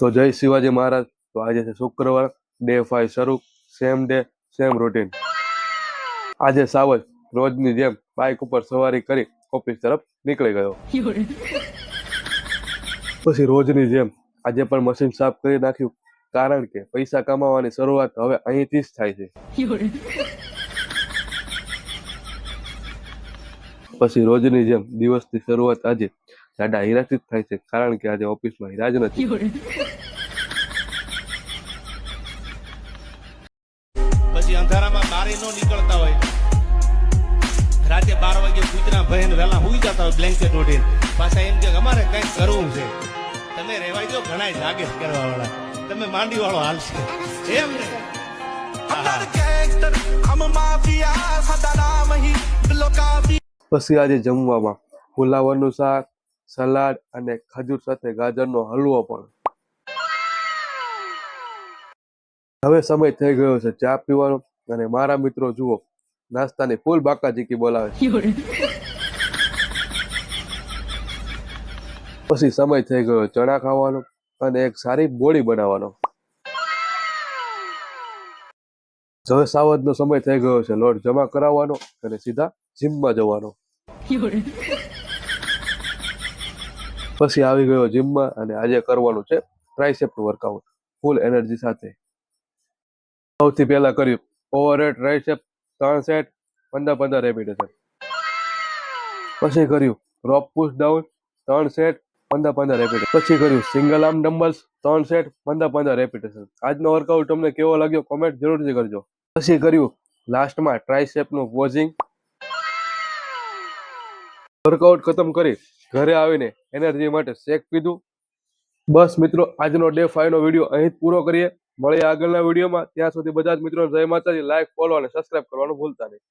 તો જય શિવાજી મહારાજ। તો આજે છે શુક્રવાર, ડે 5 શરૂ, સેમ ડે સેમ રૂટીન। આજે સાવજ રોજની જેમ બાઇક ઉપર સવારી કરી ઓફિસ તરફ નીકળી ગયો। પછી રોજની જેમ આજે પણ મશીન સાફ કરી નાખ્યું, કારણ કે પૈસા કમાવાની શરૂઆત હવે અહીંથી જ થાય છે। પછી રોજની જેમ દિવસની શરૂઆત આજે જાડા હીરાથી જ થાય છે, કારણ કે આજે ઓફિસમાં હીરા જ નથી। પછી અંધારામાં બારે નો નીકળતા હોય, રાતે 12 વાગે કૂતરા ભયન વેલા હુઈ જતા હોય બ્લેન્કેટ ઓઢીને, પાછા એમ કે અમારે કંઈક કરવું છે। તમે રહેવાય દો, ઘણા જાગે કરવા વાળા, તમે માંડી વાળો હાલશે એમ ને। પછી આજે જમવામાં ફુલાવરનું શાક, સલાડ અને ખજૂર સાથે ગાજરનો હલવો પણ। હવે સમય થઈ ગયો છે ચા પીવાનો, અને મારા મિત્રો જુઓ નાસ્તાની ફૂલ બાકાચીકી બોલાવે છે। પછી સમય થઈ ગયો ચણા ખાવાનો અને એક સારી બોડી બનાવવાનો। હવે સાવજનો સમય થઈ ગયો છે લોટ જમા કરાવવાનો અને સીધા જીમમાં જવાનો। પછી આવી ગયો જીમમાં અને આજે કરવાનું છે ટ્રાઇસેપ્સ વર્કઆઉટ ફૂલ એનર્જી સાથે। સૌથી પહેલા કર્યું ઓવરહેડ ટ્રાઇસેપ 3 સેટ 15-15 રેપિટેશન। પછી કર્યું રોપ પુશ ડાઉન 3 સેટ 15-15 રેપિટેશન। પછી કર્યું single arm dumbbells 3 set 15-15 repetition. આજનો વર્કઆઉટ તમને કેવો લાગ્યો કોમેન્ટ જરૂરથી કરજો। પછી કર્યું લાસ્ટમાં ટ્રાઇસેપનું પોઝિંગ। વર્કઆઉટ ખતમ કરી ઘરે આવીને એનર્જી માટે શેક પીધું। બસ મિત્રો, આજનો ડે 5 નો વિડીયો અહીં જ પૂરો કરીએ। મળીએ આગળના વિડીયોમાં, ત્યાં સુધી બધા જ મિત્રો જય માતાજી। લાઈક, ફોલો અને સબસ્ક્રાઇબ કરવાનું ભૂલતા નહીં।